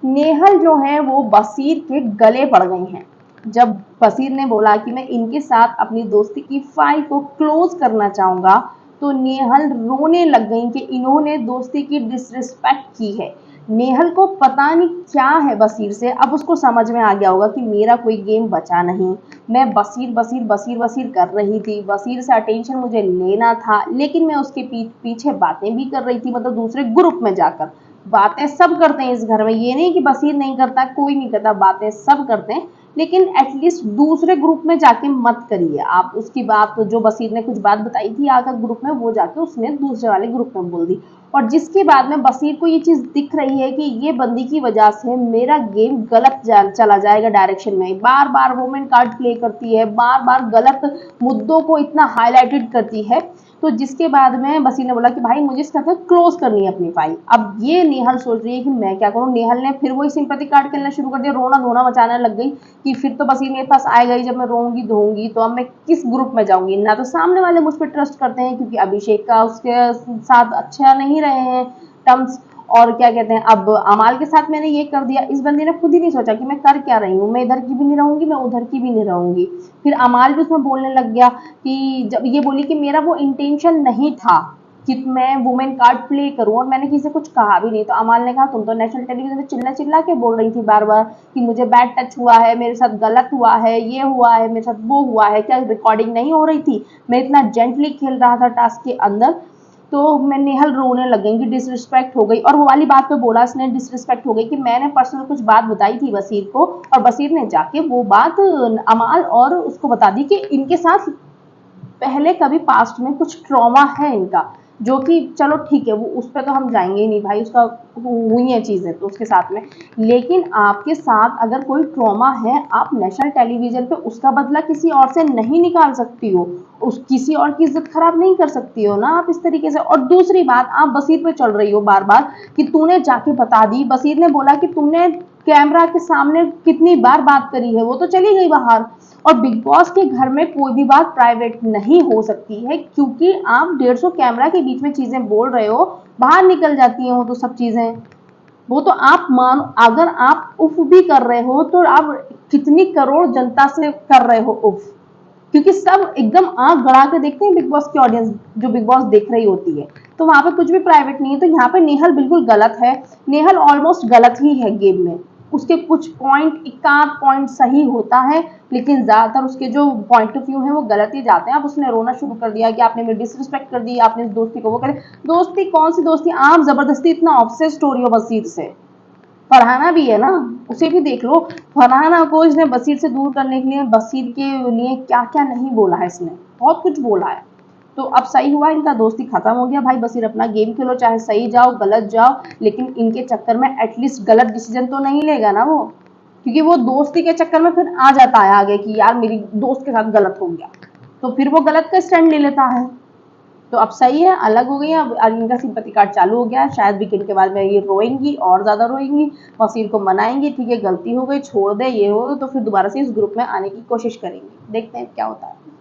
नेहल जो है वो बसीर के गले पड़ गई हैं। जब बसीर ने बोला कि मैं इनके साथ अपनी दोस्ती की फाइल को क्लोज करना चाहूंगा, तो नेहल रोने लग गई कि इन्होंने दोस्ती की डिसरिस्पेक्ट की है। नेहल को पता नहीं क्या है बसीर से, अब उसको समझ में आ गया होगा कि मेरा कोई गेम बचा नहीं। मैं बसीर बसीर बसीर बसीर कर रही थी, बसीर से अटेंशन मुझे लेना था, लेकिन मैं उसके पीछे बातें भी कर रही थी, मतलब दूसरे ग्रुप में जाकर। बातें सब करते हैं इस घर में, ये नहीं कि बसीर नहीं करता, कोई नहीं करता, बातें सब करते हैं, लेकिन एटलीस्ट दूसरे ग्रुप में जाके मत करिए आप। उसकी बात, जो बसीर ने कुछ बात बताई थी आकर ग्रुप में, वो जाके उसने दूसरे वाले ग्रुप में बोल दी। और जिसके बाद में बसीर को ये चीज दिख रही है कि ये बंदी की वजह से मेरा गेम गलत चला जाएगा डायरेक्शन में, बार बार वुमेन कार्ड प्ले करती है, बार बार गलत मुद्दों को इतना हाईलाइटेड करती है। तो जिसके बाद में बसीर ने बोला कि भाई मुझे इसका क्लोज करनी है अपनी फाइल। अब ये नेहल सोच रही है कि मैं क्या करूं। नेहल ने फिर वही सिंपैथी कार्ड खेलना शुरू कर दिया, रोना धोना मचाने लग गई कि फिर तो बसीर मेरे पास आएगा ही, जब मैं रोऊंगी धोऊंगी तो अब मैं किस ग्रुप में जाऊंगी। ना तो सामने वाले मुझ पर ट्रस्ट करते हैं क्योंकि अभिषेक का उसके साथ अच्छा नहीं रहे हैं टर्म्स, और क्या कहते हैं, अब अमाल के साथ मैंने ये कर दिया। इस बंदी ने खुद ही नहीं सोचा कि मैं कर क्या रही हूँ, मैं इधर की भी नहीं रहूंगी, मैं उधर की भी नहीं रहूंगी। फिर अमाल भी उसमें बोलने लग गया कि जब ये बोली कि मेरा वो इंटेंशन नहीं था कि मैं वुमेन कार्ड प्ले करूं, और मैंने किसी से कुछ कहा भी नहीं। तो अमाल ने कहा तुम तो नेशनल टेलीविजन में चिल्ला चिल्ला के बोल रही थी बार बार कि मुझे बैड टच हुआ है, मेरे साथ गलत हुआ है, ये हुआ है, मेरे साथ वो हुआ है, क्या रिकॉर्डिंग नहीं हो रही थी, मैं इतना जेंटली खेल रहा था टास्क के अंदर। तो मैं नेहल रोने लग गई कि डिसरिस्पेक्ट हो गई, और वो वाली बात पे बोला इसने, डिसरिस्पेक्ट हो गई कि मैंने पर्सनल कुछ बात बताई थी बसीर को, और बसीर ने जाके वो बात अमाल और उसको बता दी कि इनके साथ पहले कभी पास्ट में कुछ ट्रॉमा है इनका, जो कि चलो ठीक है, वो उस पर तो हम जाएंगे ही नहीं भाई, उसका हुई है चीजें तो उसके साथ में। लेकिन आपके साथ अगर कोई ट्रॉमा है, आप नेशनल टेलीविजन पे उसका बदला किसी और से नहीं निकाल सकती हो, उस किसी और की इज्जत खराब नहीं कर सकती हो ना आप इस तरीके से। और दूसरी बात, आप बसीर पे चल रही हो बार बार कि तूने जाके बता दी। बसीर ने बोला कि तुमने कैमरा के सामने कितनी बार बात करी है, वो तो चली गई बाहर। और बिग बॉस के घर में कोई भी बात प्राइवेट नहीं हो सकती है, क्योंकि आप 150 कैमरा के बीच में चीजें बोल रहे हो, बाहर निकल जाती हैं वो तो सब चीजें। वो तो आप मान, अगर आप उफ भी कर रहे हो तो आप कितनी करोड़ जनता से कर रहे हो उफ, क्योंकि सब एकदम आंख गड़ा के देखते हैं बिग बॉस की ऑडियंस, जो बिग बॉस देख रही होती है। तो वहां पे कुछ भी प्राइवेट नहीं है। तो यहाँ पे नेहल बिल्कुल गलत है, नेहल ऑलमोस्ट गलत ही है गेम में। उसके कुछ पॉइंट, एकाध पॉइंट सही होता है, लेकिन ज्यादातर उसके जो पॉइंट ऑफ व्यू है वो गलत ही जाते हैं। अब उसने रोना शुरू कर दिया कि आपने मेरी डिसरिस्पेक्ट कर दी, आपने इस दोस्ती को वो करे। दोस्ती कौन सी दोस्ती, आप जबरदस्ती इतना ऑब्सेस्ड हो रही हो बसीर से। फरहाना भी है ना, उसे भी देख लो। फरहाना को इसने बसीर से दूर करने के लिए, बसीर के लिए क्या क्या नहीं बोला है इसने, बहुत कुछ बोला है। तो अब सही हुआ, इनका दोस्ती खत्म हो गया भाई। बसीर अपना गेम खेलो, चाहे सही जाओ गलत जाओ, लेकिन इनके चक्कर में एटलीस्ट गलत डिसीजन तो नहीं लेगा ना वो, क्योंकि वो दोस्ती के चक्कर में फिर आ जाता है आगे कि यार मेरी दोस्त के साथ गलत हो गया, तो फिर वो गलत का स्टैंड ले लेता है। तो अब सही है, अलग हो गई है। अब इनका सिंपैथी कार्ड चालू हो गया है, शायद वीकेंड के बाद में ये रोएंगी और ज्यादा रोएंगी, वसीर को मनाएंगी, ठीक है गलती हो गई छोड़ दे, ये हो तो फिर दोबारा से इस ग्रुप में आने की कोशिश करेंगी। देखते हैं क्या होता है।